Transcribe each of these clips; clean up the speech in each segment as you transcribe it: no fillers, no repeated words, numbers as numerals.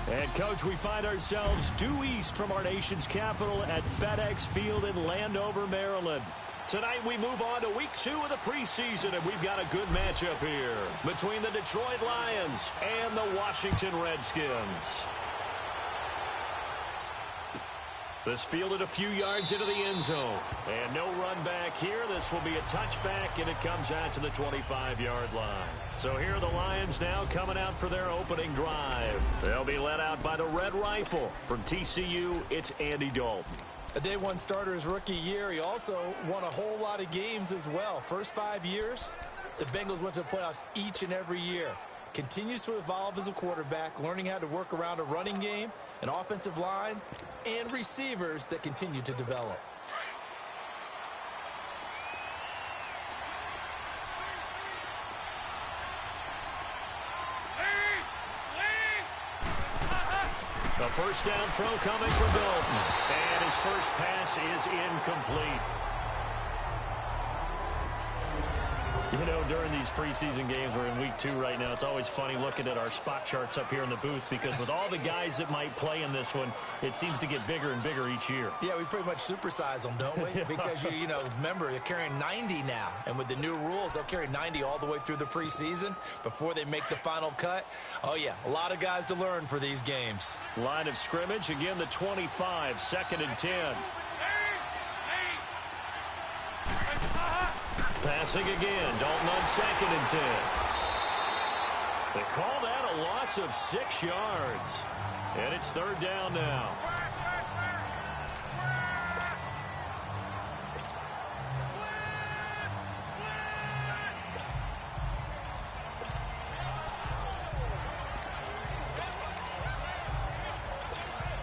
And, Coach, we find ourselves due east from our nation's capital at FedEx Field in Landover, Maryland. Tonight we move on to week 2 of the preseason, and we've got a good matchup here between the Detroit Lions and the Washington Redskins. This fielded a few yards into the end zone. And no run back here. This will be a touchback, and it comes out to the 25-yard line. So here are the Lions now coming out for their opening drive. They'll be led out by the Red Rifle. From TCU, it's Andy Dalton. A day one starter his rookie year. He also won a whole lot of games as well. First 5 years, the Bengals went to the playoffs each and every year. Continues to evolve as a quarterback, learning how to work around a running game, an offensive line, and receivers that continue to develop. The first down throw coming from Dalton. And his first pass is incomplete. You know, during these preseason games, we're in week 2 right now, it's always funny looking at our spot charts up here in the booth because with all the guys that might play in this one, it seems to get bigger and bigger each year. Yeah, we pretty much supersize them, don't we? Because, you know, remember, you're carrying 90 now. And with the new rules, they'll carry 90 all the way through the preseason before they make the final cut. Oh, yeah, a lot of guys to learn for these games. Line of scrimmage, again, the 25, 2nd and 10. Passing again, Dalton on 2nd and 10. They call that a loss of 6 yards. And it's 3rd down now.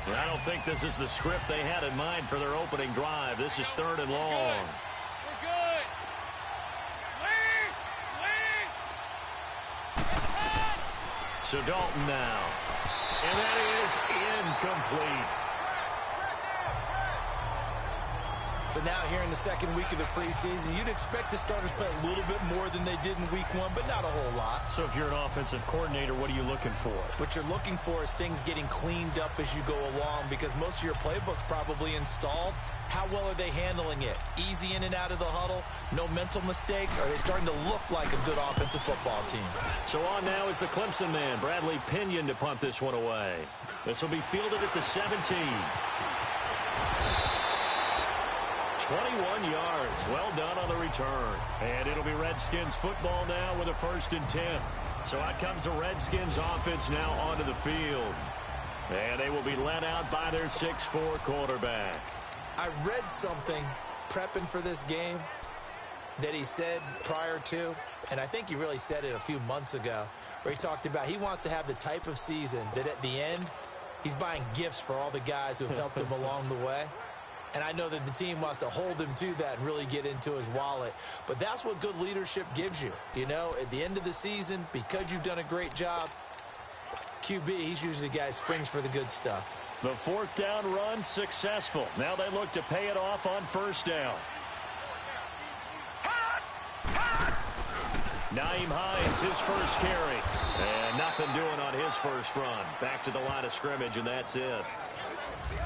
I don't think this is the script they had in mind for their opening drive. This is 3rd and long. So Dalton now. And that is incomplete. So now here in the second week of the preseason, you'd expect the starters to play a little bit more than they did in week 1, but not a whole lot. So if you're an offensive coordinator, what are you looking for? What you're looking for is things getting cleaned up as you go along because most of your playbook's probably installed. How well are they handling it? Easy in and out of the huddle? No mental mistakes? Are they starting to look like a good offensive football team? So on now is the Clemson man, Bradley Pinion, to punt this one away. This will be fielded at the 17. 21 yards. Well done on the return. And it'll be Redskins football now with a 1st and 10. So out comes the Redskins offense now onto the field. And they will be led out by their 6'4" quarterback. I read something prepping for this game that he said prior to, and I think he really said it a few months ago, where he talked about he wants to have the type of season that at the end, he's buying gifts for all the guys who have helped him along the way. And I know that the team wants to hold him to that and really get into his wallet. But that's what good leadership gives you. You know, at the end of the season, because you've done a great job, QB, he's usually the guy who springs for the good stuff. The 4th down run successful. Now they look to pay it off on 1st down. Nyheim Hines, his first carry. And nothing doing on his first run. Back to the line of scrimmage, and that's it.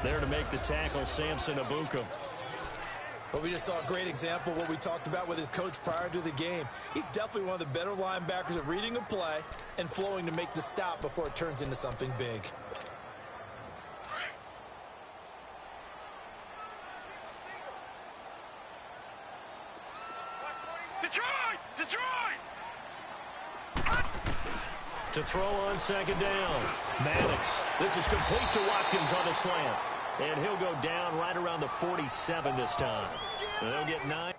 There to make the tackle, Samson Ebukam. Well, we just saw a great example of what we talked about with his coach prior to the game. He's definitely one of the better linebackers at reading a play and flowing to make the stop before it turns into something big. To throw on 2nd down. Maddox. This is complete to Watkins on the slant. And he'll go down right around the 47 this time. And they'll get 9.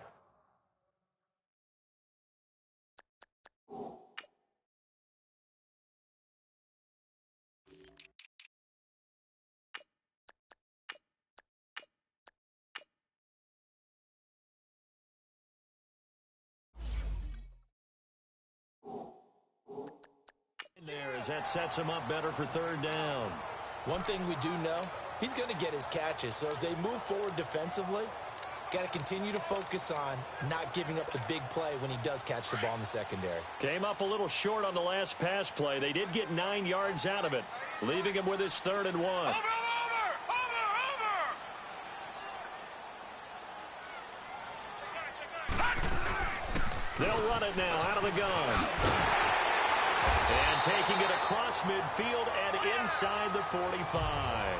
There as that sets him up better for 3rd down. One thing we do know, he's going to get his catches. So as they move forward defensively, got to continue to focus on not giving up the big play when he does catch the ball in the secondary. Came up a little short on the last pass play. They did get 9 yards out of it. leaving him with his 3rd and 1. They'll run it now out of the gun. And taking it across midfield and inside the 45.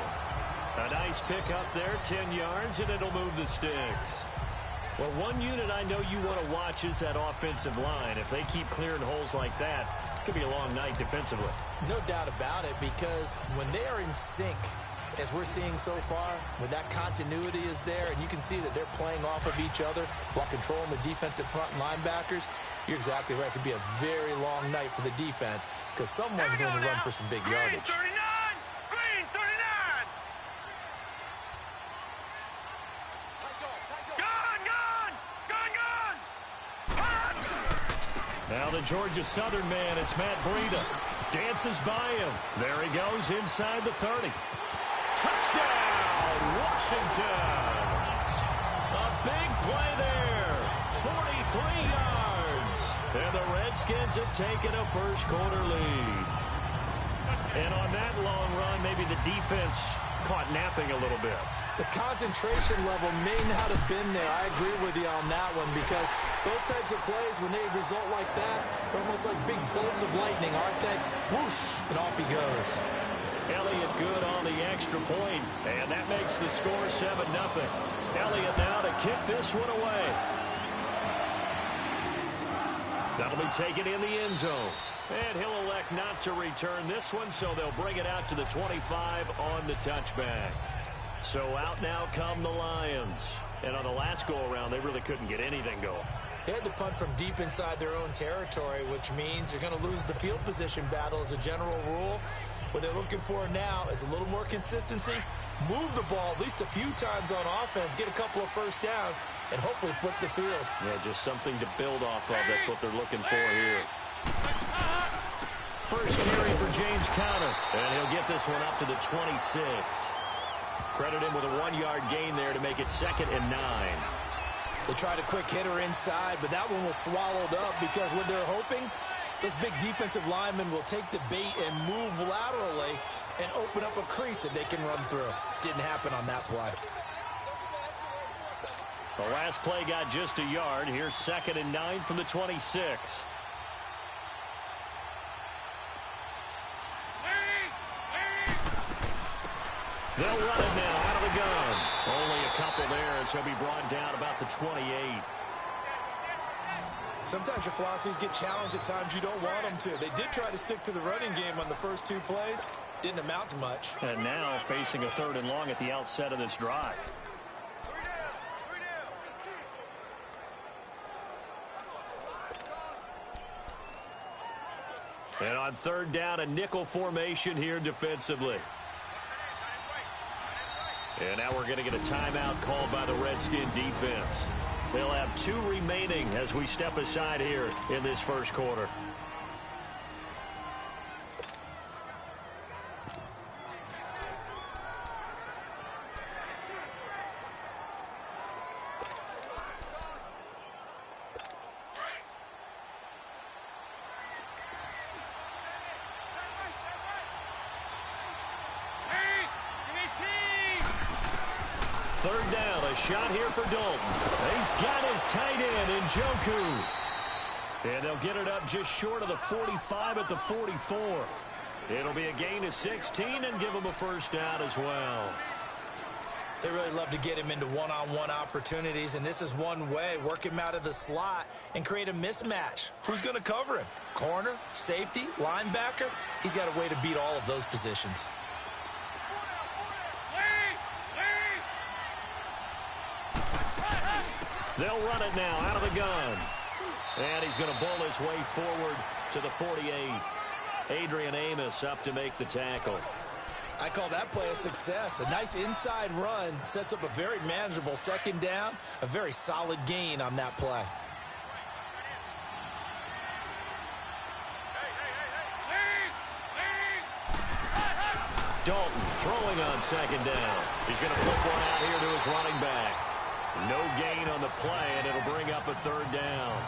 A nice pick up there, 10 yards, and it'll move the sticks. Well, one unit I know you want to watch is that offensive line. If they keep clearing holes like that, it could be a long night defensively. No doubt about it, because when they are in sync, as we're seeing so far, when that continuity is there, and you can see that they're playing off of each other while controlling the defensive front linebackers, you're exactly right. It could be a very long night for the defense because someone's going to run for some big yardage. Green 39! Now the Georgia Southern man, it's Matt Breida. Dances by him. There he goes inside the 30. Touchdown, Washington. A big play there. 43 yards. And the Redskins have taken a first-quarter lead. And on that long run, maybe the defense caught napping a little bit. The concentration level may not have been there. I agree with you on that one because those types of plays, when they result like that, they're almost like big bolts of lightning, aren't they? Whoosh, and off he goes. Elliott good on the extra point, and that makes the score 7-0. Elliott now to kick this one away. That'll be taken in the end zone. And he'll elect not to return this one, so they'll bring it out to the 25 on the touchback. So out now come the Lions. And on the last go-around, they really couldn't get anything going. They had to punt from deep inside their own territory, which means you're going to lose the field position battle as a general rule. What they're looking for now is a little more consistency, move the ball at least a few times on offense, get a couple of first downs, and hopefully flip the field. Yeah, just something to build off of. That's what they're looking for here. First carry for James Conner, and he'll get this one up to the 26. Credit him with a 1-yard gain there to make it 2nd and 9. They tried a quick hitter inside, but that one was swallowed up because what they're hoping, those big defensive linemen will take the bait and move laterally and open up a crease that they can run through. Didn't happen on that play. The last play got just a yard. Here's 2nd and 9 from the 26. They'll run it now out of the gun. Only a couple there as he'll be brought down about the 28. Sometimes your philosophies get challenged at times you don't want them to. They did try to stick to the running game on the first 2 plays. Didn't amount to much. And now facing a 3rd and long at the outset of this drive. And on 3rd down, a nickel formation here defensively. And now we're going to get a timeout called by the Redskin defense. They'll have 2 remaining as we step aside here in this first quarter. Third down, a shot here for Dalton. He's got his tight end, Njoku. And they'll get it up just short of the 45 at the 44. It'll be a gain of 16 and give him a first down as well. They really love to get him into one-on-one opportunities, and this is one way. Work him out of the slot and create a mismatch. Who's going to cover him? Corner, safety, linebacker? He's got a way to beat all of those positions. They'll run it now out of the gun. And he's going to bowl his way forward to the 48. Adrian Amos up to make the tackle. I call that play a success. A nice inside run sets up a very manageable 2nd down. A very solid gain on that play. Dalton throwing on 2nd down. He's going to flip one out here to his running back. No gain on the play, and it'll bring up a 3rd down.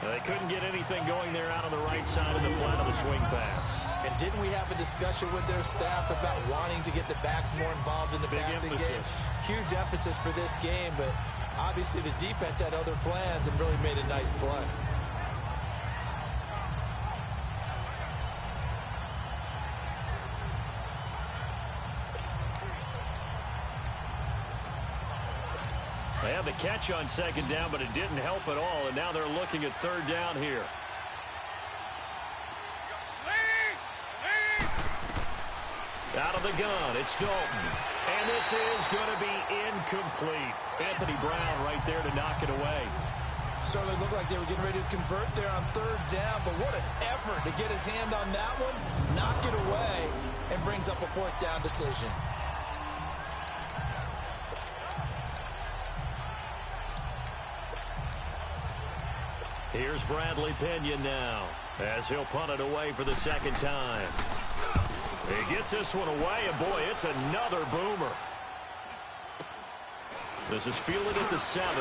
They couldn't get anything going there out on the right side of the flat of the swing pass. And didn't we have a discussion with their staff about wanting to get the backs more involved in the passing game? Huge emphasis for this game, but obviously the defense had other plans and really made a nice play. They had the catch on second down, but it didn't help at all, and now they're looking at third down here. Out of the gun, it's Dalton. And this is going to be incomplete. Anthony Brown right there to knock it away. Certainly looked like they were getting ready to convert there on third down, but what an effort to get his hand on that one, knock it away, and brings up a fourth down decision. Here's Bradley Pinion now, as he'll punt it away for the second time. He gets this one away, and boy, it's another boomer. This is fielded at the 7.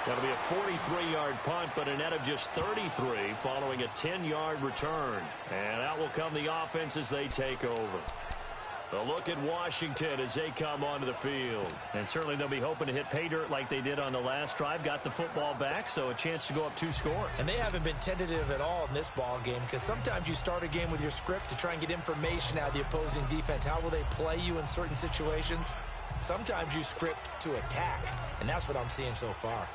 That'll be a 43-yard punt, but a net of just 33 following a 10-yard return. And out will come the offense as they take over. A look at Washington as they come onto the field. And certainly they'll be hoping to hit pay dirt like they did on the last drive. Got the football back, so a chance to go up 2 scores. And they haven't been tentative at all in this ball game, because sometimes you start a game with your script to try and get information out of the opposing defense. How will they play you in certain situations? Sometimes you script to attack, and that's what I'm seeing so far.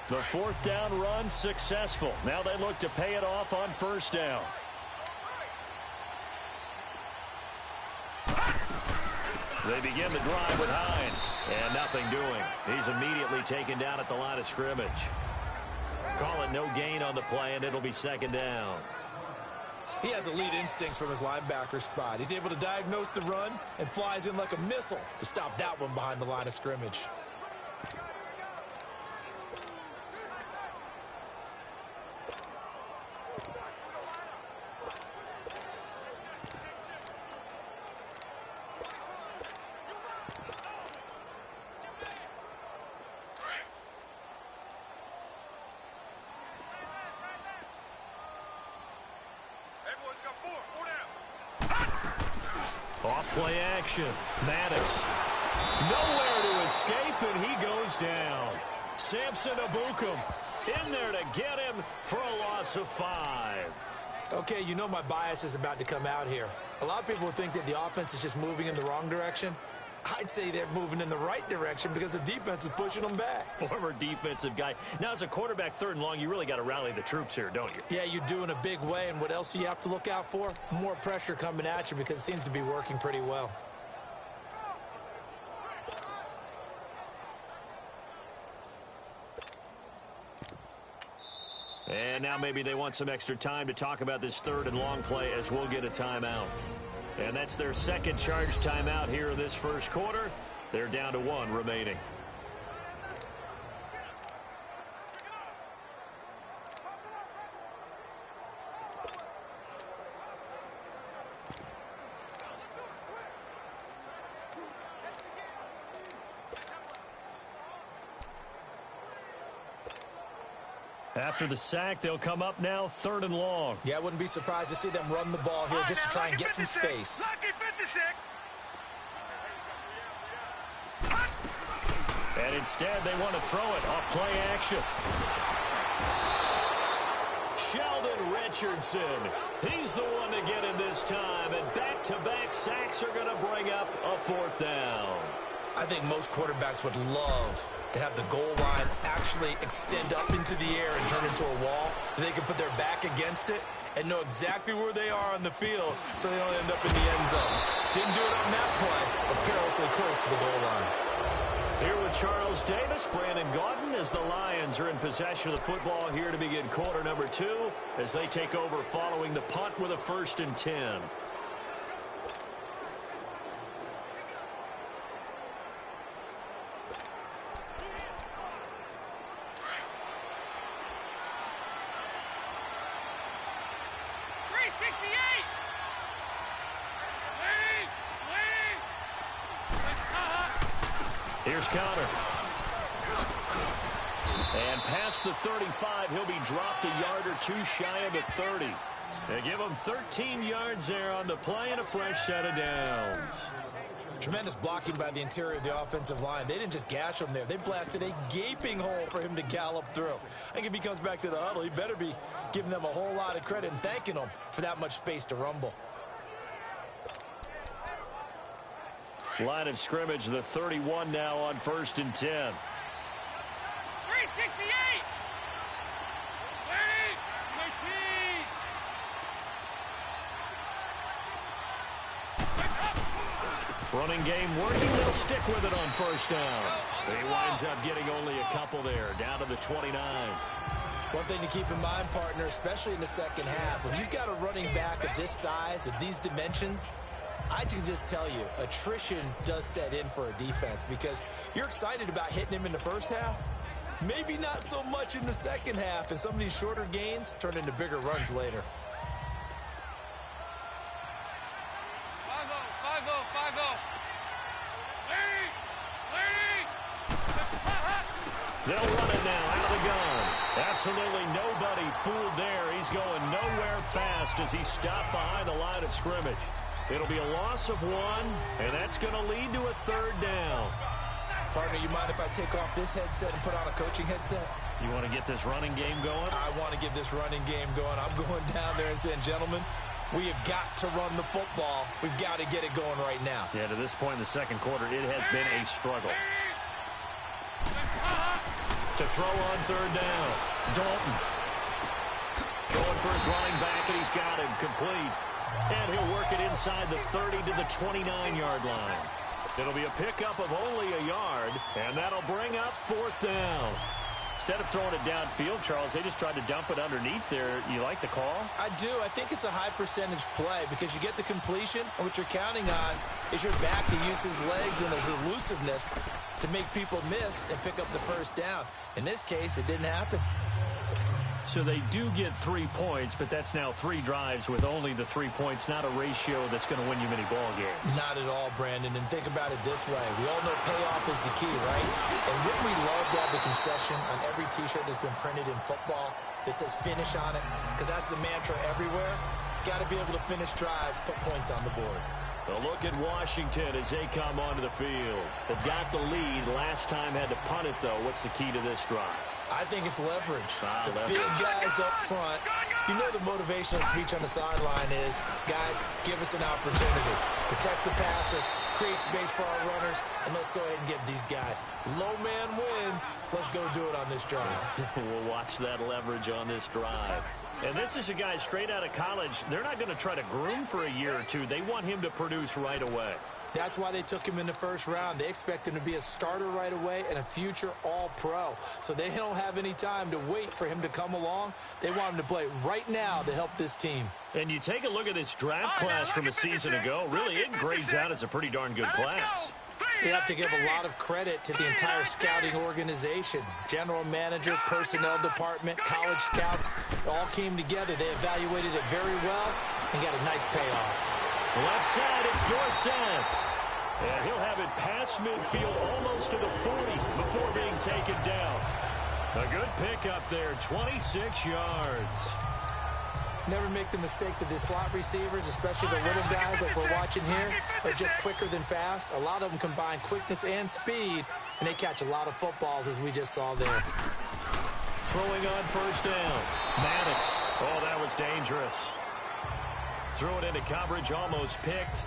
The fourth down run successful. Now they look to pay it off on first down. They begin the drive with Hines, and nothing doing. He's immediately taken down at the line of scrimmage. Call it no gain on the play, and it'll be second down. He has elite instincts from his linebacker spot. He's able to diagnose the run and flies in like a missile to stop that one behind the line of scrimmage. Off-play action. Maddox. Nowhere to escape, and he goes down. Samson Abukum in there to get him for a loss of 5. Okay, you know my bias is about to come out here. A lot of people think that the offense is just moving in the wrong direction. I'd say they're moving in the right direction because the defense is pushing them back. Former defensive guy. Now, as a quarterback, third and long, you really got to rally the troops here, don't you? Yeah, you do in a big way. And what else do you have to look out for? More pressure coming at you because it seems to be working pretty well. And now maybe they want some extra time to talk about this third and long play as we'll get a timeout. And that's their second charge timeout here in this first quarter. They're down to 1 remaining. After the sack, they'll come up now third and long. Yeah, I wouldn't be surprised to see them run the ball here just to try and get some space. And instead, they want to throw it off play action. Sheldon Richardson. He's the one to get in this time. And back-to-back sacks are going to bring up a fourth down. I think most quarterbacks would love to have the goal line actually extend up into the air and turn into a wall. They can put their back against it and know exactly where they are on the field so they don't end up in the end zone. Didn't do it on that play, but perilously close to the goal line. Here with Charles Davis, Brandon Gaudin, as the Lions are in possession of the football here to begin quarter number 2 as they take over following the punt with a 1st and 10. Here's Connor. And past the 35, he'll be dropped a yard or two shy of the 30. They give him 13 yards there on the play and a fresh set of downs. Tremendous blocking by the interior of the offensive line. They didn't just gash him there. They blasted a gaping hole for him to gallop through. I think if he comes back to the huddle, he better be giving them a whole lot of credit and thanking them for that much space to rumble. Line of scrimmage, the 31 now on 1st and 10. 368. Ready? Machine. Running game working. They'll stick with it on 1st down. He winds up getting only a couple there, down to the 29. One thing to keep in mind, partner, especially in the second half, when you've got a running back of this size, of these dimensions, I can just tell you, attrition does set in for a defense because you're excited about hitting him in the first half. Maybe not so much in the second half, and some of these shorter gains turn into bigger runs later. 5-0. They'll run it now out of the gun. Absolutely nobody fooled there. He's going nowhere fast as he stopped behind the line of scrimmage. It'll be a loss of 1, and that's going to lead to a 3rd down. Partner, you mind if I take off this headset and put on a coaching headset? You want to get this running game going? I want to get this running game going. I'm going down there and saying, gentlemen, we have got to run the football. We've got to get it going right now. Yeah, to this point in the second quarter, it has been a struggle. To throw on 3rd down. Dalton. Going for his running back, and he's got him complete. And he'll work it inside the 30 to the 29-yard line. It'll be a pickup of only a yard, and that'll bring up 4th down. Instead of throwing it downfield, Charles, they just tried to dump it underneath there. You like the call? I do. I think it's a high-percentage play because you get the completion, and what you're counting on is your back to use his legs and his elusiveness to make people miss and pick up the 1st down. In this case, it didn't happen. So they do get 3 points, but that's now 3 drives with only the 3 points, not a ratio that's going to win you many ball games. Not at all, Brandon. And think about it this way. We all know payoff is the key, right? And wouldn't we love to have the concession on every T-shirt that's been printed in football that says finish on it? Because that's the mantra everywhere. Got to be able to finish drives, put points on the board. A look at Washington as they come onto the field. They've got the lead. Last time had to punt it, though. What's the key to this drive? I think it's leverage. Leverage. Big guys up front. You know the motivational speech on the sideline is, guys, give us an opportunity. Protect the passer, create space for our runners, and let's go ahead and get these guys. Low man wins. Let's go do it on this drive. We'll watch that leverage on this drive. And this is a guy straight out of college. They're not going to try to groom for a year or two. They want him to produce right away. That's why they took him in the 1st round. They expect him to be a starter right away and a future all-pro. So they don't have any time to wait for him to come along. They want him to play right now to help this team. And you take a look at this draft class from a season ago. Really, it grades out as a pretty darn good class. So you have to give a lot of credit to the entire scouting organization. General manager, personnel department, college scouts, all came together. They evaluated it very well and got a nice payoff. Left side, it's Dorsett. And he'll have it past midfield almost to the 40 before being taken down. A good pickup there, 26 yards. Never make the mistake that the slot receivers, especially the little guys like we're watching here, are just quicker than fast. A lot of them combine quickness and speed, and they catch a lot of footballs, as we just saw there. Throwing on 1st down. Maddox. Oh, that was dangerous. Threw it into coverage, almost picked,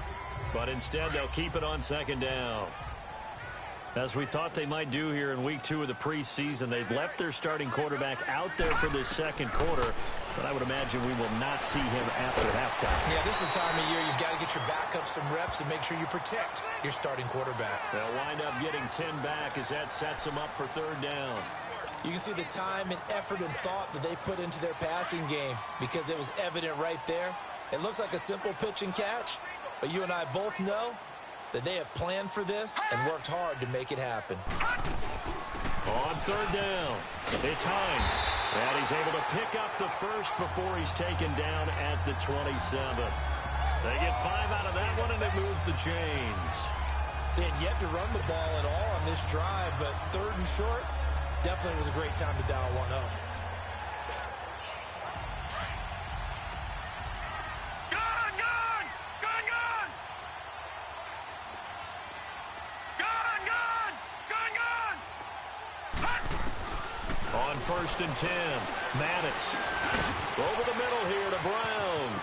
but instead they'll keep it on 2nd down. As we thought they might do here in week 2 of the preseason, they've left their starting quarterback out there for this second quarter, but I would imagine we will not see him after halftime. Yeah, this is the time of year you've got to get your backup some reps and make sure you protect your starting quarterback. They'll wind up getting 10 back as that sets them up for 3rd down. You can see the time and effort and thought that they put into their passing game because it was evident right there. It looks like a simple pitch and catch, but you and I both know that they have planned for this and worked hard to make it happen. On 3rd down, it's Hines. And he's able to pick up the 1st before he's taken down at the 27. They get 5 out of that one, and it moves the chains. They had yet to run the ball at all on this first drive, but 3rd and short definitely was a great time to dial one up. On 1st and 10, Maddox over the middle here to Brown.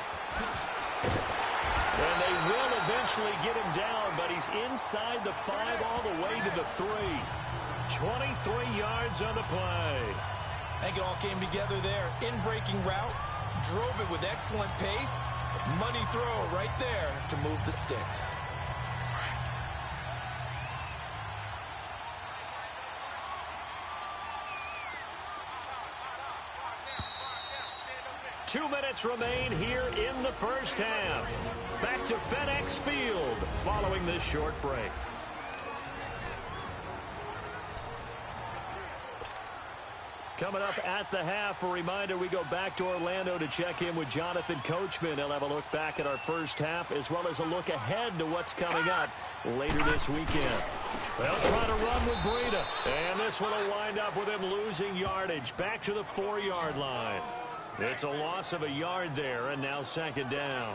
And they will eventually get him down, but he's inside the 5 all the way to the 3. 23 yards on the play. I think it all came together there. In-breaking route, drove it with excellent pace. Money throw right there to move the sticks. Two minutes remain here in the first half. Back to FedEx Field following this short break. Coming up at the half, a reminder, we go back to Orlando to check in with Jonathan Coachman. He'll have a look back at our first half as well as a look ahead to what's coming up later this weekend. They'll try to run with Breida, and this one will wind up with him losing yardage back to the 4-yard line. It's a loss of a yard there, and now 2nd down.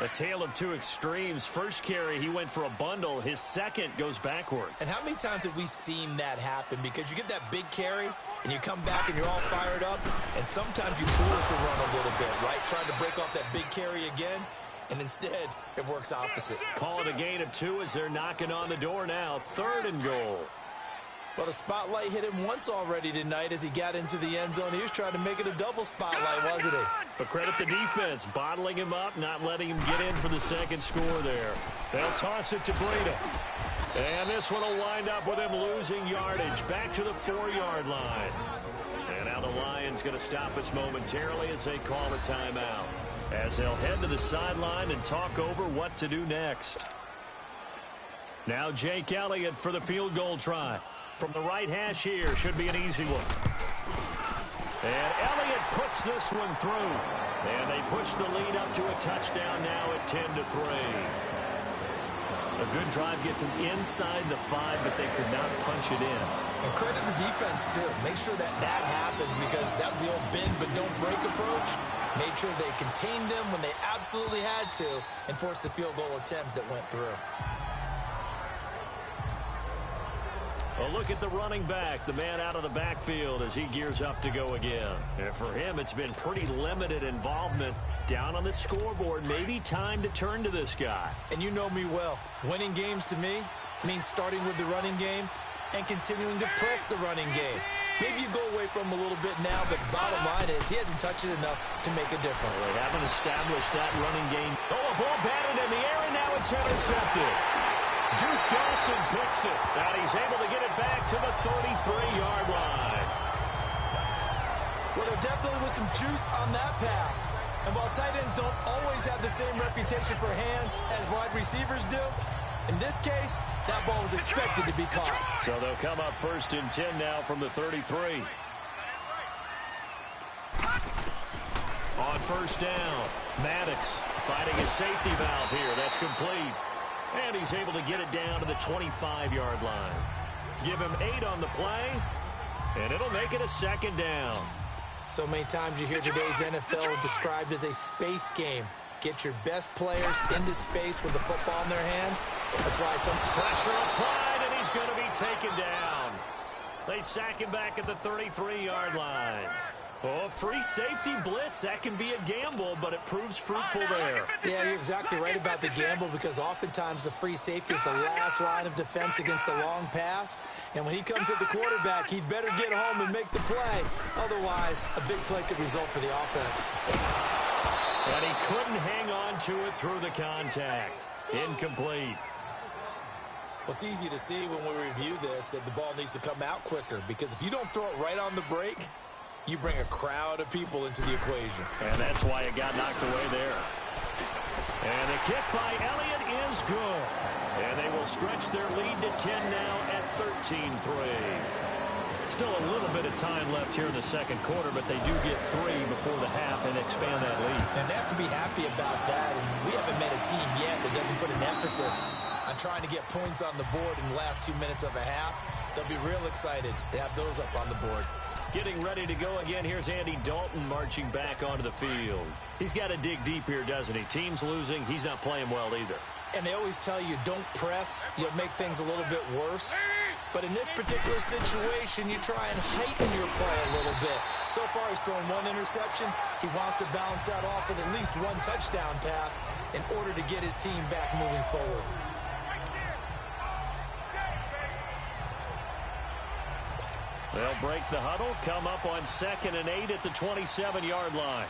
A tale of two extremes. First carry, he went for a bundle. His second goes backward. And how many times have we seen that happen? Because you get that big carry, and you come back and you're all fired up, and sometimes you force a run a little bit, right? Trying to break off that big carry again, and instead it works opposite. Call it a gain of 2 as they're knocking on the door now. 3rd and goal. Well, the spotlight hit him once already tonight as he got into the end zone. He was trying to make it a double spotlight, wasn't he? But credit the defense, bottling him up, not letting him get in for the second score there. They'll toss it to Breida. And this one will wind up with him losing yardage back to the 4-yard line. And now the Lions going to stop us momentarily as they call a timeout, as they'll head to the sideline and talk over what to do next. Now Jake Elliott for the field goal try. From the right hash here, should be an easy one. And Elliott puts this one through. And they push the lead up to a touchdown now at 10-3. A good drive gets them inside the 5, but they could not punch it in. And credit the defense, too. Make sure that happens, because that was the old bend but don't break approach. Made sure they contained them when they absolutely had to and forced the field goal attempt that went through. A look at the running back, the man out of the backfield as he gears up to go again. And for him, it's been pretty limited involvement down on the scoreboard. Maybe time to turn to this guy. And you know me well. Winning games to me means starting with the running game and continuing to press the running game. Maybe you go away from him a little bit now, but bottom line is he hasn't touched it enough to make a difference. They haven't established that running game. Oh, a ball batted in the air, and now it's intercepted. Duke Dawson picks it, and he's able to get it back to the 33-yard line. Well, there definitely was some juice on that pass. And while tight ends don't always have the same reputation for hands as wide receivers do, in this case, that ball was expected to be caught. So they'll come up 1st and 10 now from the 33. On 1st down, Maddox finding his safety valve here. That's complete. And he's able to get it down to the 25-yard line. Give him 8 on the play, and it'll make it a 2nd down. So many times you hear today's NFL described as a space game. Get your best players into space with the football in their hands. That's why some pressure applied, and he's going to be taken down. They sack him back at the 33-yard line. Oh, free safety blitz, that can be a gamble, but it proves fruitful there. Yeah, you're exactly right about the gamble, because oftentimes the free safety is the last line of defense against a long pass. And when he comes at the quarterback, he'd better get home and make the play. Otherwise, a big play could result for the offense. And he couldn't hang on to it through the contact. Incomplete. Well, it's easy to see when we review this that the ball needs to come out quicker, because if you don't throw it right on the break, you bring a crowd of people into the equation. And that's why it got knocked away there. And the kick by Elliott is good. And they will stretch their lead to 10 now at 13-3. Still a little bit of time left here in the second quarter, but they do get 3 before the half and expand that lead. And they have to be happy about that. And we haven't met a team yet that doesn't put an emphasis on trying to get points on the board in the last 2 minutes of a half. They'll be real excited to have those up on the board. Getting ready to go again. Here's Andy Dalton marching back onto the field. He's got to dig deep here, doesn't he? Team's losing. He's not playing well either. And they always tell you, don't press. You'll make things a little bit worse. But in this particular situation, you try and heighten your play a little bit. So far, he's thrown one interception. He wants to balance that off with at least one touchdown pass in order to get his team back moving forward. They'll break the huddle, come up on 2nd and 8 at the 27-yard line.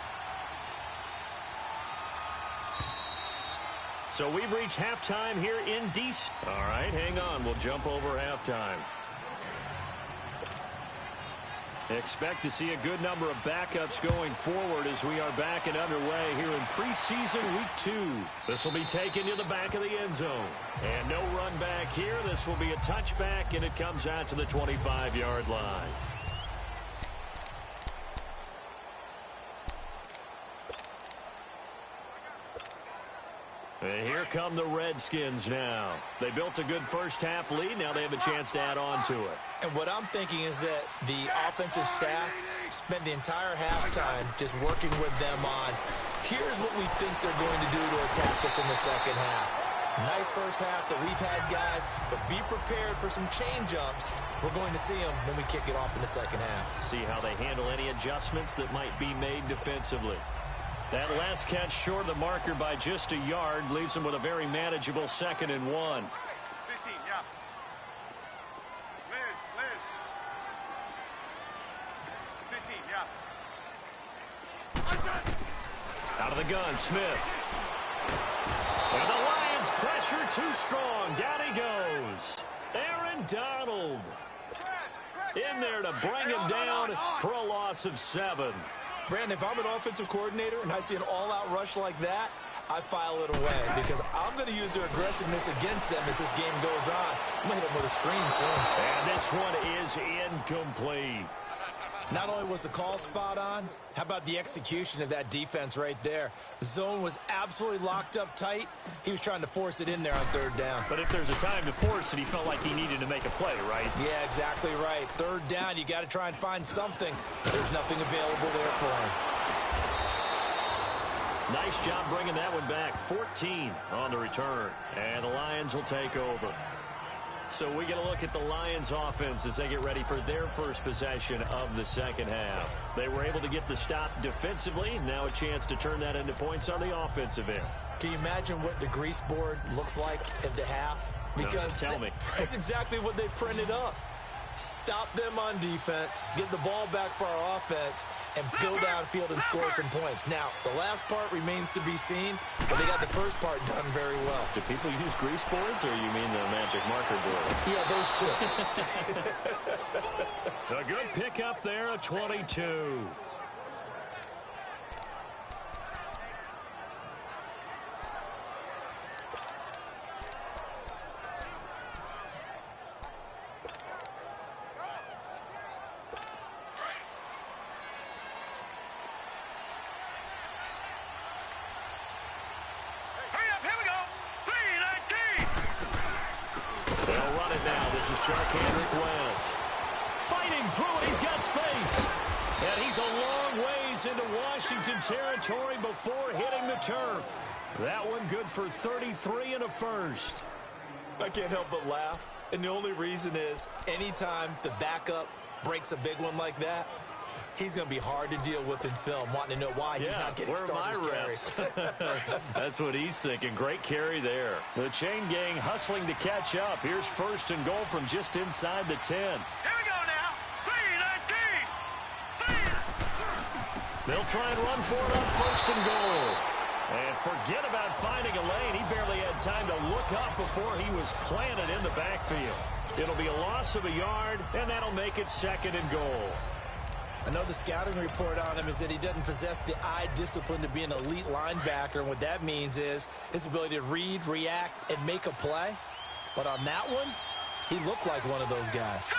So we've reached halftime here in DC. All right, hang on. We'll jump over halftime. Expect to see a good number of backups going forward as we are back and underway here in preseason week 2. This will be taken to the back of the end zone. And no run back here. This will be a touchback, and it comes out to the 25-yard line. And here come the Redskins now. They built a good first-half lead. Now they have a chance to add on to it. And what I'm thinking is that the offensive staff spent the entire halftime just working with them on, here's what we think they're going to do to attack us in the second half. Nice first half that we've had, guys, but be prepared for some change-ups. We're going to see them when we kick it off in the second half. See how they handle any adjustments that might be made defensively. That last catch short of the marker by just a yard leaves them with a very manageable 2nd and 1. 15, yeah. Liz. 15, yeah. Out of the gun, Smith. And the Lions pressure too strong. Down he goes. Aaron Donald in there to bring him down for a loss of 7. Brandon, if I'm an offensive coordinator and I see an all-out rush like that, I file it away because I'm going to use their aggressiveness against them as this game goes on. I'm going to hit them with a screen soon. And this one is incomplete. Not only was the call spot on, how about the execution of that defense right there? The zone was absolutely locked up tight. He was trying to force it in there on 3rd down. But if there's a time to force it, he felt like he needed to make a play, right? Yeah, exactly right. 3rd down, you got to try and find something. There's nothing available there for him. Nice job bringing that one back. 14 on the return. And the Lions will take over. So we get a look at the Lions offense as they get ready for their first possession of the second half. They were able to get the stop defensively. Now a chance to turn that into points on the offensive end. Can you imagine what the grease board looks like at the half? Because no, tell me. That's exactly what they printed up. Stop them on defense, get the ball back for our offense, and go downfield and score some points. Now, the last part remains to be seen, but they got the first part done very well. Do people use grease boards, or you mean the magic marker board? Yeah, those two. A good pickup there, a 22. Into Washington territory before hitting the turf. That one good for 33 and a first. I can't help but laugh. And the only reason is anytime the backup breaks a big one like that, he's going to be hard to deal with in film, wanting to know why he's not getting starters carries. That's what he's thinking. Great carry there. The chain gang hustling to catch up. Here's 1st and goal from just inside the 10. Here we go now. 3-19. They'll try and run for it on 1st and goal. And forget about finding a lane. He barely had time to look up before he was planted in the backfield. It'll be a loss of a yard, and that'll make it 2nd and goal. I know the scouting report on him is that he doesn't possess the eye discipline to be an elite linebacker, and what that means is his ability to read, react, and make a play. But on that one, he looked like one of those guys.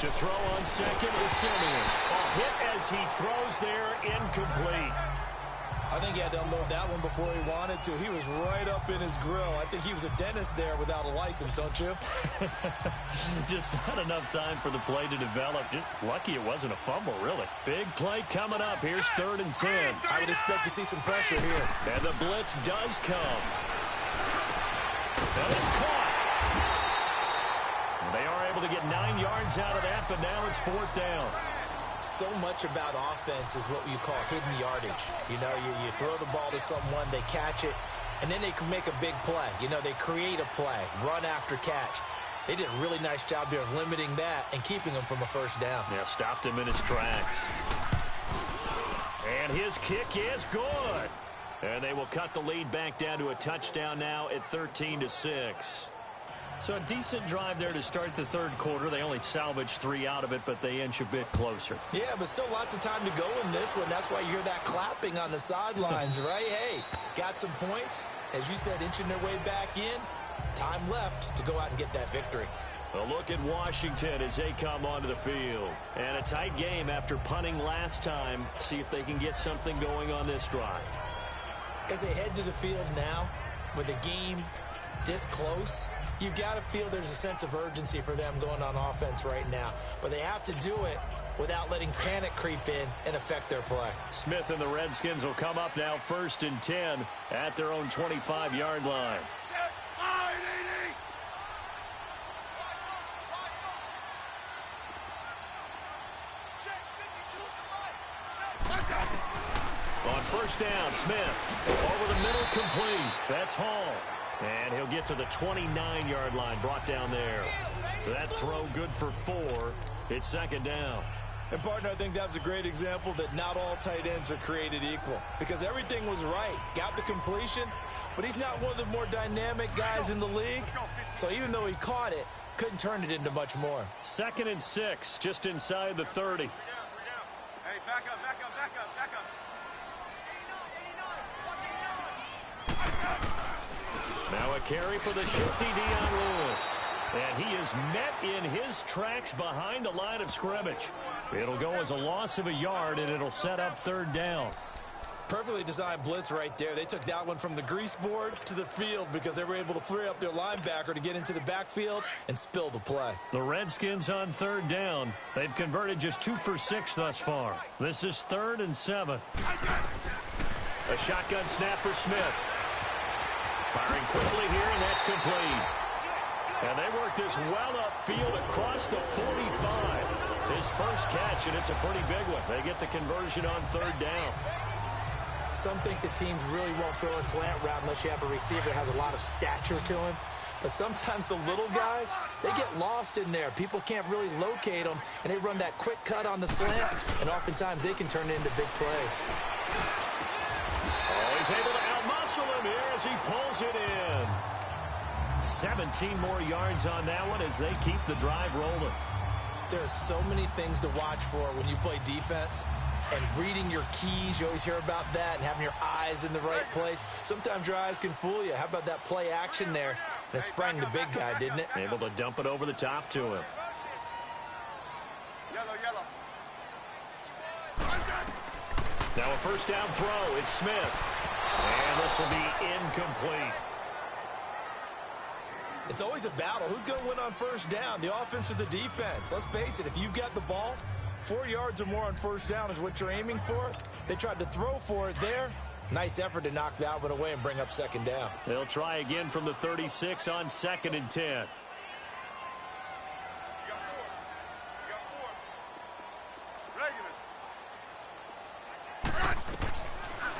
To throw on 2nd is Simeon. A hit as he throws there, incomplete. I think he had to unload that one before he wanted to. He was right up in his grill. I think he was a dentist there without a license, don't you? Just not enough time for the play to develop. Just lucky it wasn't a fumble, really. Big play coming up. Here's 3rd and 10. I would expect to see some pressure here. And the blitz does come. And it's caught. They are able to get 9 yards out of that, but now it's 4th down. So much about offense is what you call hidden yardage. You know, you throw the ball to someone, they catch it, and then they can make a big play. You know, they create a play, run after catch. They did a really nice job there of limiting that and keeping him from a 1st down. Yeah, stopped him in his tracks. And his kick is good. And they will cut the lead back down to a touchdown now at 13-6. So a decent drive there to start the 3rd quarter. They only salvaged 3 out of it, but they inch a bit closer. Yeah, but still lots of time to go in this one. That's why you hear that clapping on the sidelines, right? Hey, got some points. As you said, inching their way back in. Time left to go out and get that victory. A look at Washington as they come onto the field. And a tight game after punting last time. See if they can get something going on this drive. As they head to the field now, with the game this close, you've got to feel there's a sense of urgency for them going on offense right now. But they have to do it without letting panic creep in and affect their play. Smith and the Redskins will come up now 1st and 10 at their own 25-yard line. On 1st down, Smith over the middle, complete. That's Hall. And he'll get to the 29-yard line, brought down there. That throw good for 4. It's 2nd down. And, partner, I think that was a great example that not all tight ends are created equal. Because everything was right. Got the completion, but he's not one of the more dynamic guys in the league. So even though he caught it, couldn't turn it into much more. 2nd and 6, just inside the 30. Hey, back up, back up, back up, back up. Now a carry for the shifty Dion Lewis. And he is met in his tracks behind the line of scrimmage. It'll go as a loss of a yard, and it'll set up 3rd down. Perfectly designed blitz right there. They took that one from the grease board to the field because they were able to free up their linebacker to get into the backfield and spill the play. The Redskins on 3rd down. They've converted just 2 for 6 thus far. This is 3rd and 7. A shotgun snap for Smith. Firing quickly here, and that's complete. And they work this well upfield across the 45. His first catch, and it's a pretty big one. They get the conversion on 3rd down. Some think the teams really won't throw a slant route unless you have a receiver that has a lot of stature to him. But sometimes the little guys, they get lost in there. People can't really locate them, and they run that quick cut on the slant, and oftentimes they can turn it into big plays. Oh, he's able to outmuscle him here as he pulls it in. 17 more yards on that one as they keep the drive rolling. There are so many things to watch for when you play defense. And reading your keys, you always hear about that, and having your eyes in the right place. Sometimes your eyes can fool you. How about that play action there? And it sprang the big guy, didn't it? Able to dump it over the top to him. Yellow, yellow. Now a 1st down throw. It's Smith. And this will be incomplete. It's always a battle. Who's going to win on 1st down, the offense or the defense? Let's face it, if you've got the ball, 4 yards or more on 1st down is what you're aiming for. They tried to throw for it there. Nice effort to knock that one away and bring up 2nd down. They'll try again from the 36 on 2nd and 10.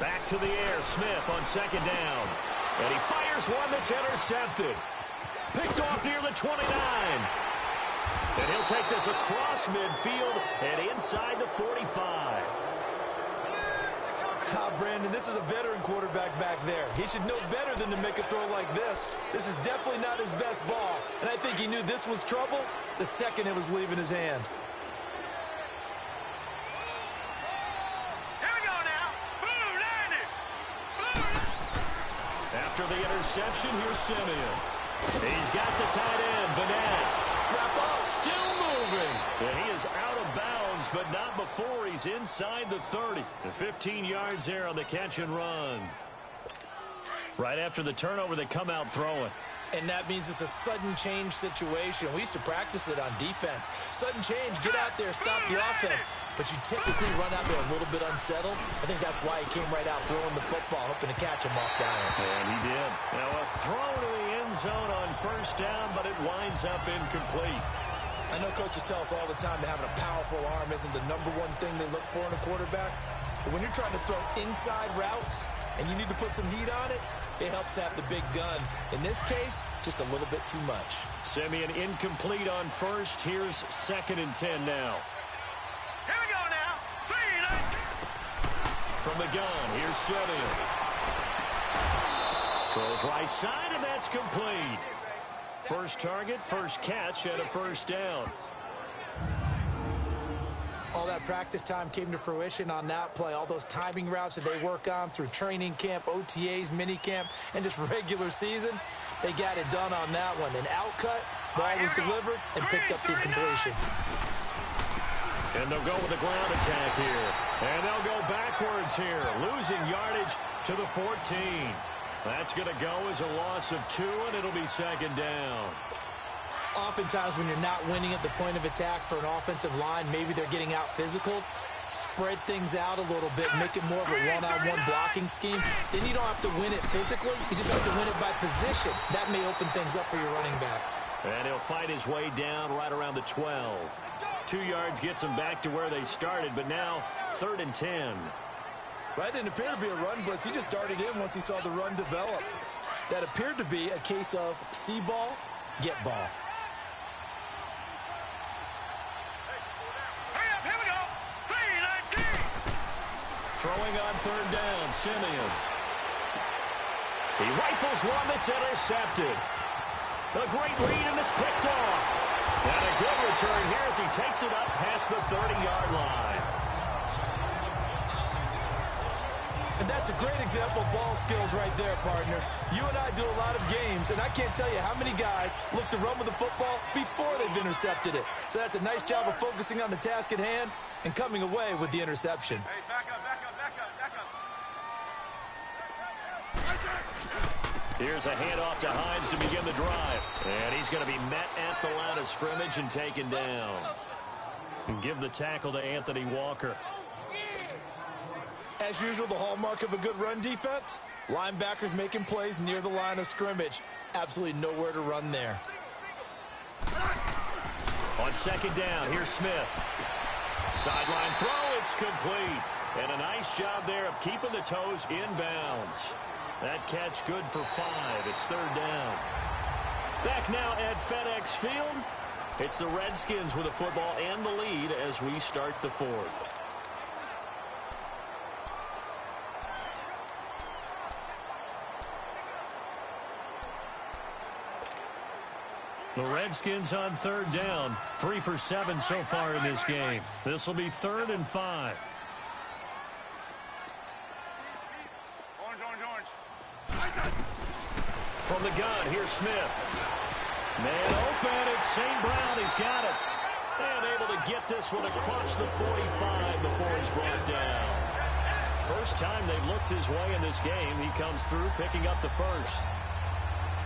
Back to the air, Smith on 2nd down. And he fires one that's intercepted. Picked off near the 29. And he'll take this across midfield and inside the 45. Brandon, this is a veteran quarterback back there. He should know better than to make a throw like this. This is definitely not his best ball. And I think he knew this was trouble the second it was leaving his hand. Here we go now. Boom, landed. Boom. After the interception, here's Simeon. He's got the tight end, Vanette. Wrap up. Still moving. And he is out of bounds, but not before he he's inside the 30. The 15 yards there on the catch and run. Right after the turnover, they come out throwing. And that means it's a sudden change situation. We used to practice it on defense. Sudden change, get out there, stop the offense. But you typically run out there a little bit unsettled. I think that's why he came right out throwing the football, hoping to catch him off balance. And he did. Now a throw to the end zone on first down, but it winds up incomplete. I know coaches tell us all the time that having a powerful arm isn't the number one thing they look for in a quarterback. But when you're trying to throw inside routes and you need to put some heat on it, it helps have the big gun. In this case, just a little bit too much. Simeon incomplete on first. Here's 2nd and 10 now. Here we go now. Clean it. From the gun, here's Simeon. Throws right side, and that's complete. First target, first catch, and a first down. All that practice time came to fruition on that play. All those timing routes that they work on through training camp, OTAs, mini camp, and just regular season, they got it done on that one. An outcut, ball was delivered, and picked up the completion. And they'll go with the ground attack here. And they'll go backwards here, losing yardage to the 14. That's going to go as a loss of 2, and it'll be 2nd down. Oftentimes when you're not winning at the point of attack for an offensive line, maybe they're getting out physical, spread things out a little bit, make it more of a one-on-one blocking scheme. Then you don't have to win it physically. You just have to win it by position. That may open things up for your running backs. And he'll fight his way down right around the 12. 2 yards gets him back to where they started, but now 3rd and 10. That didn't appear to be a run blitz. He just darted in once he saw the run develop. That appeared to be a case of see ball, get ball. Throwing on 3rd down, Simeon. He rifles one that's intercepted. A great read, and it's picked off. And a good return here as he takes it up past the 30-yard line. And that's a great example of ball skills right there, partner. You and I do a lot of games, and I can't tell you how many guys look to run with the football before they've intercepted it. So that's a nice job of focusing on the task at hand and coming away with the interception. Hey, back up, back up, back up, back up. Here's a handoff to Hines to begin the drive. And he's going to be met at the line of scrimmage and taken down. And give the tackle to Anthony Walker. As usual, the hallmark of a good run defense, linebackers making plays near the line of scrimmage. Absolutely nowhere to run there. On 2nd down, here's Smith. Sideline throw, it's complete. And a nice job there of keeping the toes inbounds. That catch good for 5. It's 3rd down. Back now at FedEx Field. It's the Redskins with the football and the lead as we start the 4th. The Redskins on 3rd down. 3 for 7 so far in this game. This will be 3rd and 5. Orange, orange, orange. From the gun, here's Smith. Man open, it's St. Brown. He's got it. And able to get this one across the 45 before he's brought down. First time they've looked his way in this game. He comes through picking up the first.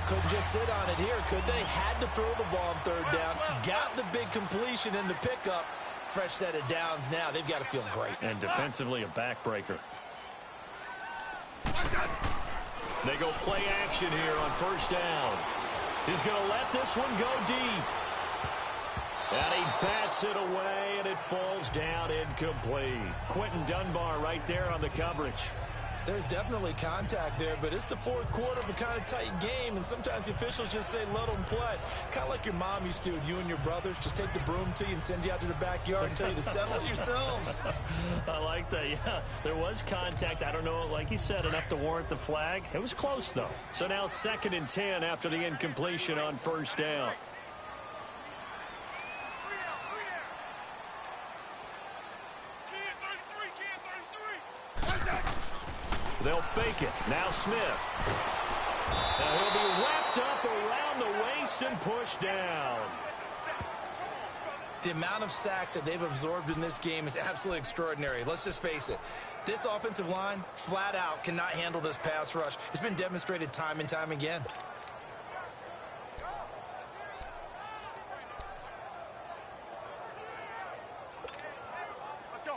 Couldn't just sit on it here, could they? Had to throw the ball on 3rd down. Got the big completion in the pickup. Fresh set of downs now. They've got to feel great. And defensively, a backbreaker. They go play action here on 1st down. He's going to let this one go deep. And he bats it away, and it falls down incomplete. Quentin Dunbar right there on the coverage. There's definitely contact there, but it's the 4th quarter of a kind of tight game, and sometimes the officials just say, let them play. Kind of like your mom used to with you and your brothers. Just take the broom to you and send you out to the backyard and tell you to settle it yourselves. I like that, yeah. There was contact. I don't know, like you said, enough to warrant the flag. It was close, though. So now 2nd and 10 after the incompletion on 1st down. They'll fake it. Now Smith. And he'll be wrapped up around the waist and pushed down. The amount of sacks that they've absorbed in this game is absolutely extraordinary. Let's just face it. This offensive line, flat out, cannot handle this pass rush. It's been demonstrated time and time again.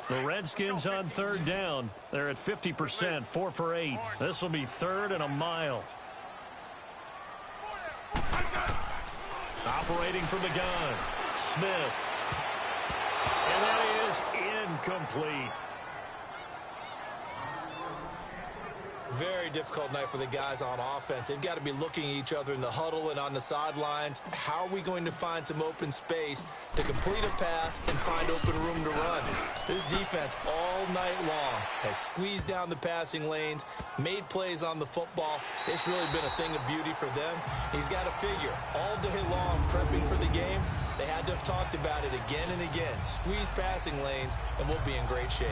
The Redskins on third down. They're at 50%, 4 for 8. This will be third and a mile. Operating from the gun, Smith. And that is incomplete. Very difficult night for the guys on offense. They've got to be looking at each other in the huddle and on the sidelines. How are we going to find some open space to complete a pass and find open room to run? This defense all night long has squeezed down the passing lanes, made plays on the football. It's really been a thing of beauty for them. He's got to figure all day long prepping for the game. They had to have talked about it again and again. Squeeze passing lanes and we'll be in great shape.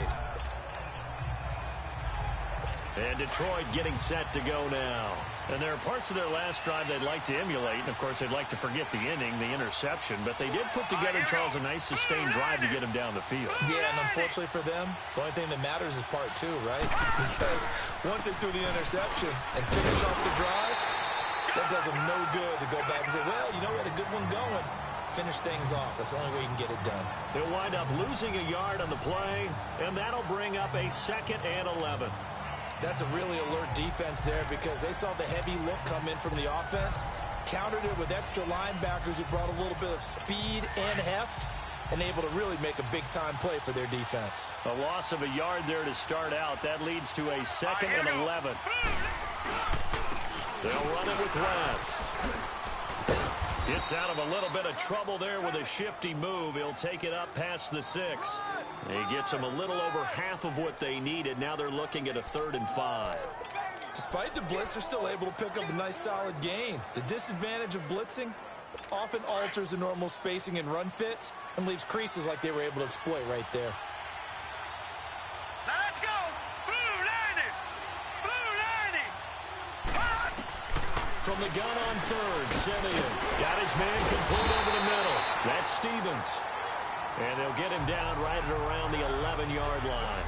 And Detroit getting set to go now. And there are parts of their last drive they'd like to emulate. And, of course, they'd like to forget the inning, the interception. But they did put together, Charles, a nice sustained drive to get him down the field. Yeah, and unfortunately for them, the only thing that matters is part two, right? Because once they threw the interception and finish off the drive, that does them no good to go back and say, well, you know, we had a good one going. Finish things off. That's the only way you can get it done. He'll wind up losing a yard on the play, and that'll bring up a 2nd and 11. That's a really alert defense there because they saw the heavy look come in from the offense, countered it with extra linebackers who brought a little bit of speed and heft, and able to really make a big-time play for their defense. A loss of a yard there to start out. That leads to a 2nd and 11. They'll run it with West. Gets out of a little bit of trouble there with a shifty move. He'll take it up past the 6. He gets them a little over half of what they needed. Now they're looking at a 3rd and 5. Despite the blitz, they're still able to pick up a nice solid gain. The disadvantage of blitzing often alters the normal spacing and run fits and leaves creases like they were able to exploit right there. Now let's go. Blue 90. Blue 90. From the gun on 3rd, Simeon got his man complete over the middle. That's Stevens. And they'll get him down right at around the 11-yard line.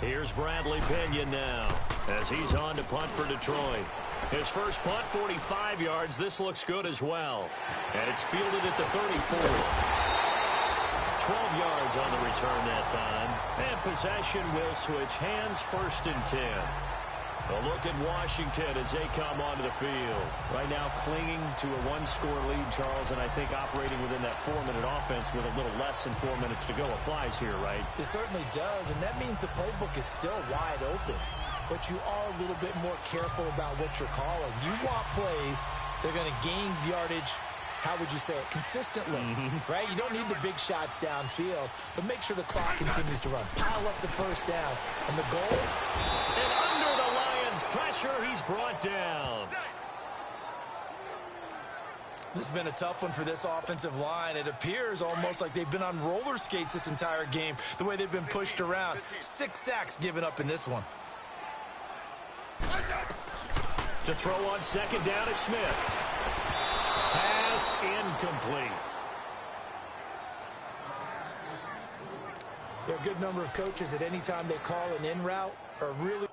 Here's Bradley Pinion now as he's on to punt for Detroit. His first punt, 45 yards. This looks good as well. And it's fielded at the 34. 12 yards on the return that time. And possession will switch hands, 1st and 10. A look at Washington as they come onto the field. Right now clinging to a 1-score lead, Charles, and I think operating within that 4-minute offense with a little less than 4 minutes to go applies here, right? It certainly does, and that means the playbook is still wide open. But you are a little bit more careful about what you're calling. You want plays that are going to gain yardage, how would you say it, consistently, right? You don't need the big shots downfield, but make sure the clock continues to run. Pile up the first downs. And the goal? And under the Lions' pressure, he's brought down. This has been a tough one for this offensive line. It appears almost like they've been on roller skates this entire game, the way they've been pushed around. 6 sacks given up in this one. To throw on 2nd down is Smith. Pass incomplete. There are a good number of coaches that any time they call an in route are really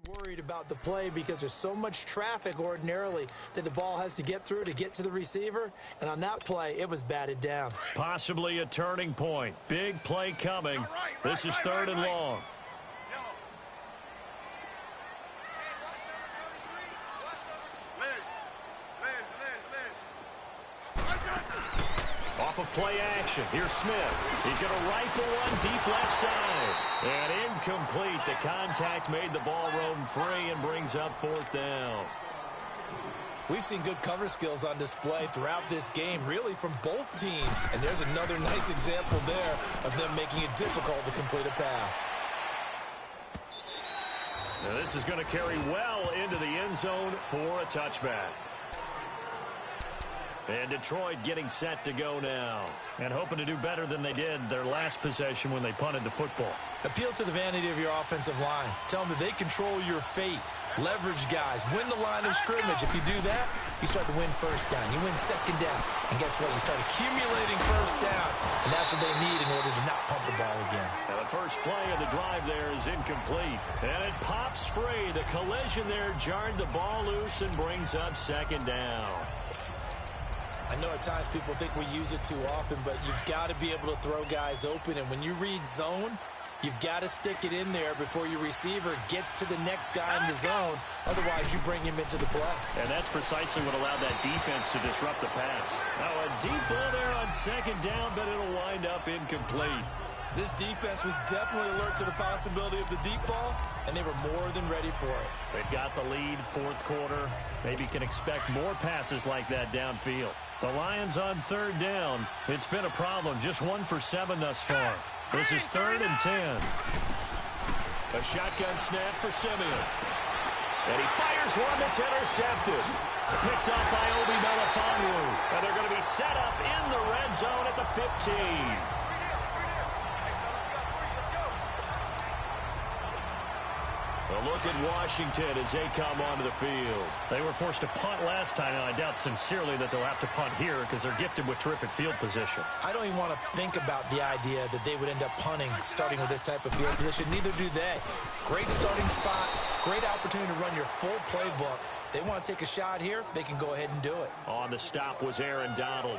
Worried about the play because there's so much traffic ordinarily that the ball has to get through to get to the receiver. And on that play, it was batted down. Possibly a turning point. Big play coming. This is third and long. Off of play action. Here's Smith. He's going to rifle one deep left side. And incomplete. The contact made the ball roam free and brings up fourth down. We've seen good cover skills on display throughout this game, really from both teams. And there's another nice example there of them making it difficult to complete a pass. Now this is going to carry well into the end zone for a touchback. And Detroit getting set to go now. And hoping to do better than they did their last possession when they punted the football. Appeal to the vanity of your offensive line. Tell them that they control your fate. Leverage guys. Win the line of scrimmage. If you do that, you start to win first down. You win second down. And guess what? You start accumulating first downs. And that's what they need in order to not pump the ball again. Now the first play of the drive there is incomplete. And it pops free. The collision there jarred the ball loose and brings up second down. I know at times people think we use it too often, but you've got to be able to throw guys open. And when you read zone, you've got to stick it in there before your receiver gets to the next guy in the zone. Otherwise, you bring him into the play. And that's precisely what allowed that defense to disrupt the pass. Now a deep ball there on second down, but it'll wind up incomplete. This defense was definitely alert to the possibility of the deep ball, and they were more than ready for it. They've got the lead, fourth quarter. Maybe can expect more passes like that downfield. The Lions on third down. It's been a problem. Just 1 for 7 thus far. This is 3rd and 10. A shotgun snap for Simeon. And he fires one that's intercepted. Picked up by Obi Melifonwu. And they're going to be set up in the red zone at the 15. A look at Washington as they come onto the field. They were forced to punt last time, and I doubt sincerely that they'll have to punt here because they're gifted with terrific field position. I don't even want to think about the idea that they would end up punting starting with this type of field position. Neither do they. Great starting spot, great opportunity to run your full playbook. They want to take a shot here, they can go ahead and do it. On the stop was Aaron Donald.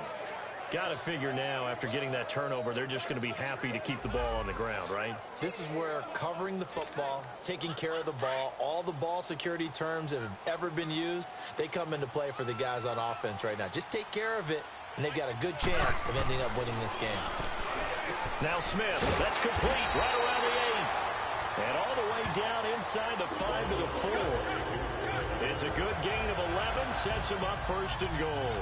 Got to figure now, after getting that turnover, they're just going to be happy to keep the ball on the ground, right? This is where covering the football, taking care of the ball, all the ball security terms that have ever been used, they come into play for the guys on offense right now. Just take care of it, and they've got a good chance of ending up winning this game. Now Smith, that's complete, right around the 8. And all the way down inside the 5 to the 4. It's a good gain of 11, sets him up 1st and goal.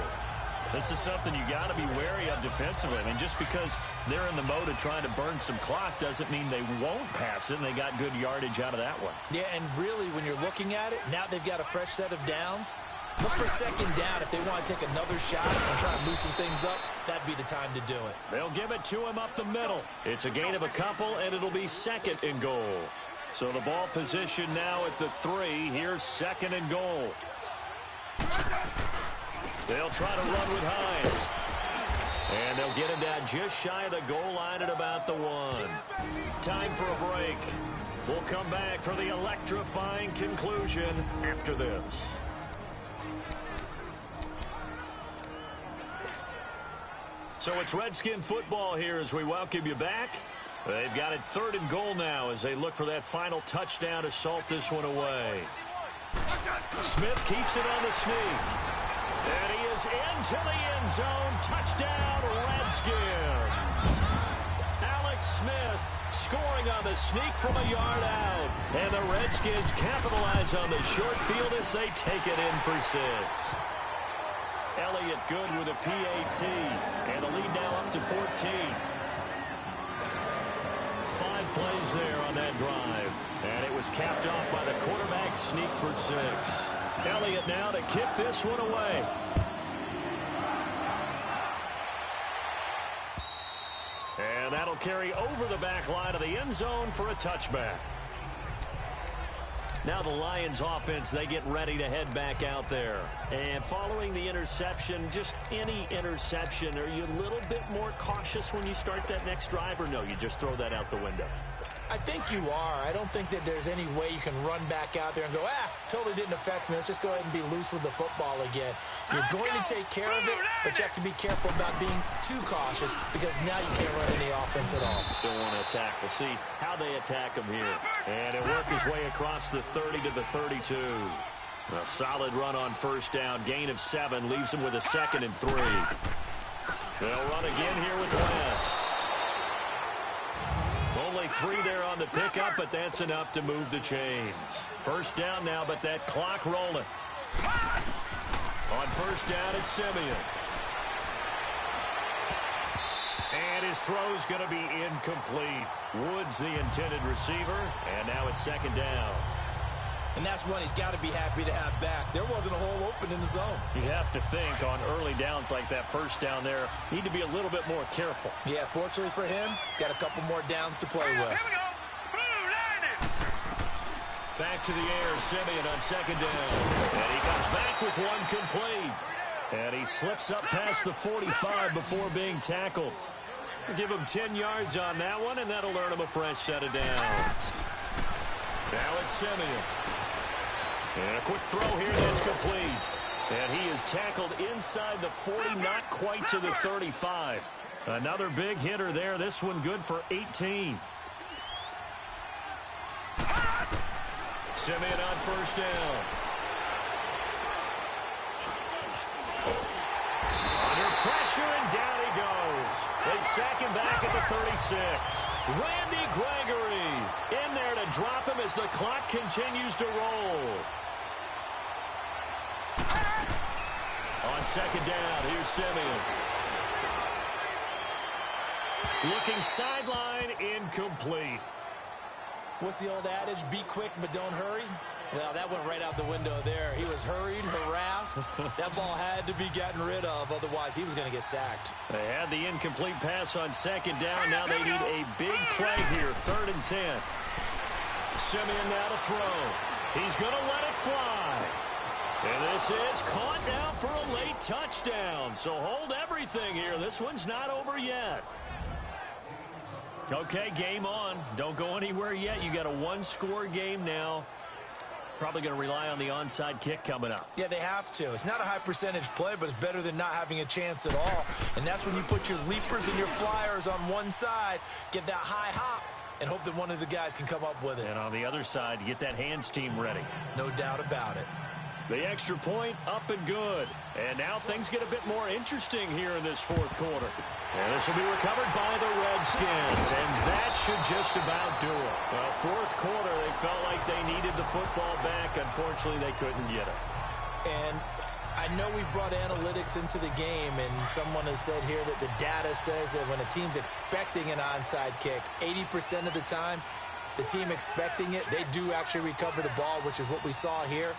This is something you got to be wary of defensively. I mean, just because they're in the mode of trying to burn some clock doesn't mean they won't pass it, and they got good yardage out of that one. Yeah, and really, when you're looking at it, now they've got a fresh set of downs. Look for second down. If they want to take another shot and try to loosen things up, that'd be the time to do it. They'll give it to him up the middle. It's a gain of a couple, and it'll be 2nd and goal. So the ball position now at the 3. Here's 2nd and goal. They'll try to run with Hines. And they'll get him down just shy of the goal line at about the 1. Time for a break. We'll come back for the electrifying conclusion after this. So it's Redskin football here as we welcome you back. They've got it 3rd and goal now as they look for that final touchdown to salt this one away. Smith keeps it on the sneak. And he is into the end zone. Touchdown, Redskins. Alex Smith scoring on the sneak from a yard out. And the Redskins capitalize on the short field as they take it in for 6. Elliott good with a PAT. And the lead now up to 14. 5 plays there on that drive. And it was capped off by the quarterback sneak for 6. Elliott now to kick this one away. And that'll carry over the back line of the end zone for a touchback. Now the Lions offense, they get ready to head back out there. And following the interception, just any interception, are you a little bit more cautious when you start that next drive, or no, you just throw that out the window? I think you are. I don't think that there's any way you can run back out there and go, totally didn't affect me. Let's just go ahead and be loose with the football again. You're going to take care of it, but you have to be careful about being too cautious because now you can't run any offense at all. Still want to attack. We'll see how they attack him here. And it worked his way across the 30 to the 32. A solid run on first down. Gain of 7 leaves him with a 2nd and 3. They'll run again here with West. Only 3 there on the pickup, but that's enough to move the chains. First down now, but that clock rolling. On first down, it's Simeon. And his throw's going to be incomplete. Woods the intended receiver, and now it's 2nd down. And that's one he's got to be happy to have back. There wasn't a hole open in the zone. You have to think on early downs like that first down there, need to be a little bit more careful. Yeah, fortunately for him, got a couple more downs to play with. Here we go. Blue landed. Back to the air, Simeon on 2nd down. And he comes back with one complete. And he slips up past the 45 before being tackled. We'll give him 10 yards on that one, and that'll earn him a fresh set of downs. Now it's Simeon. And a quick throw here that's complete. And he is tackled inside the 40, not quite to the 35. Another big hitter there. This one good for 18. Simeon on first down. Under pressure, and down he goes. They sack him back at the 36. Randy Gregory in there to drop him as the clock continues to roll. On 2nd down, here's Simeon. Looking sideline, incomplete. What's the old adage? Be quick, but don't hurry. Well, that went right out the window there. He was hurried, harassed. That ball had to be gotten rid of, otherwise he was going to get sacked. They had the incomplete pass on 2nd down. Now they need a big play here, 3rd and 10. Simeon now to throw. He's going to let it fly. And this is caught now for a late touchdown. So hold everything here. This one's not over yet. Okay, game on. Don't go anywhere yet. You got a 1-score game now. Probably going to rely on the onside kick coming up. Yeah, they have to. It's not a high percentage play, but it's better than not having a chance at all. And that's when you put your leapers and your flyers on one side, get that high hop, and hope that one of the guys can come up with it. And on the other side, you get that hands team ready. No doubt about it. The extra point up and good. And now things get a bit more interesting here in this 4th quarter. And this will be recovered by the Redskins. And that should just about do it. Well, 4th quarter, they felt like they needed the football back. Unfortunately, they couldn't get it. And I know we've brought analytics into the game, and someone has said here that the data says that when a team's expecting an onside kick, 80% of the time, the team expecting it, they do actually recover the ball, which is what we saw here.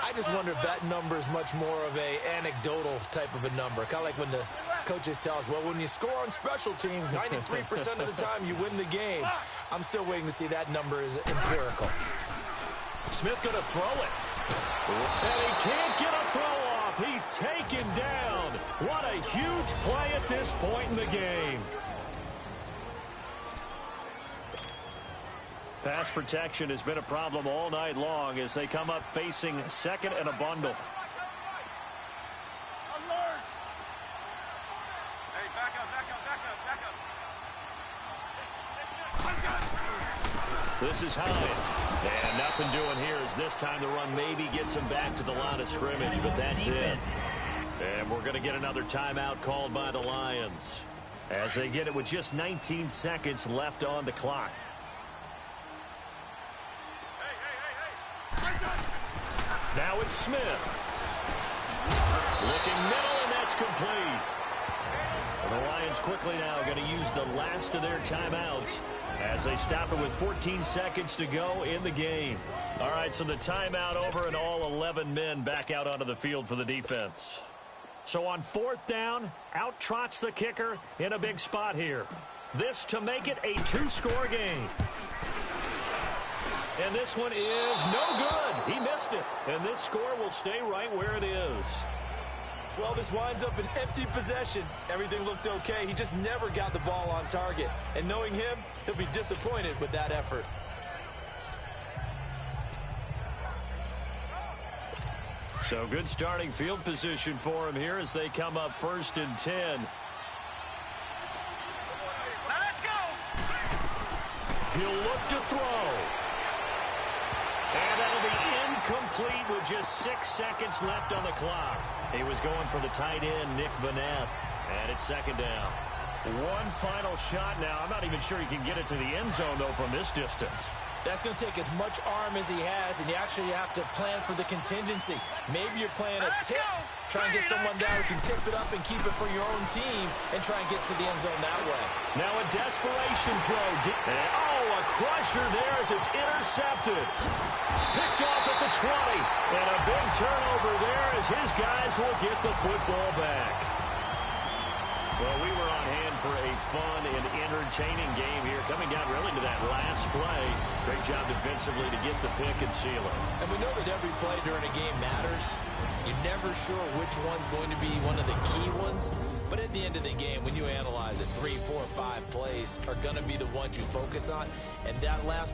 I just wonder if that number is much more of a anecdotal type of a number. Kind of like when the coaches tell us, well, when you score on special teams, 93% of the time you win the game. I'm still waiting to see that number is empirical. Smith going to throw it. And he can't get a throw off. He's taken down. What a huge play at this point in the game. Pass protection has been a problem all night long as they come up facing 2nd and a bundle. Alert! Hey, back up. This is Hines. And nothing doing here as this time the run maybe gets him back to the line of scrimmage, but that's it. And we're going to get another timeout called by the Lions as they get it with just 19 seconds left on the clock. Now it's Smith. Looking middle, and that's complete. And the Lions quickly now going to use the last of their timeouts as they stop it with 14 seconds to go in the game. All right, so the timeout over and all 11 men back out onto the field for the defense. So on 4th down, out trots the kicker in a big spot here. This to make it a 2-score game. And this one is no good. He missed it. And this score will stay right where it is. Well, this winds up an empty possession. Everything looked okay. He just never got the ball on target. And knowing him, he'll be disappointed with that effort. So good starting field position for him here as they come up 1st and 10. Now let's go. He'll look to throw. And that'll be incomplete with just 6 seconds left on the clock. He was going for the tight end, Nick Vanette. And it's 2nd down. One final shot now. I'm not even sure he can get it to the end zone, though, from this distance. That's going to take as much arm as he has, and you actually have to plan for the contingency. Maybe you're playing a tip, try and get someone down who can tip it up and keep it for your own team and try and get to the end zone that way. Now a desperation throw. A crusher there as it's intercepted. Picked off at the 20. And a big turnover there as his guys will get the football back. Well, we were on hand for a fun and entertaining game here, coming down really to that last play. Great job defensively to get the pick and seal it. And we know that every play during a game matters. You're never sure which one's going to be one of the key ones. But at the end of the game, when you analyze it, 3, 4, 5 plays are going to be the ones you focus on. And that last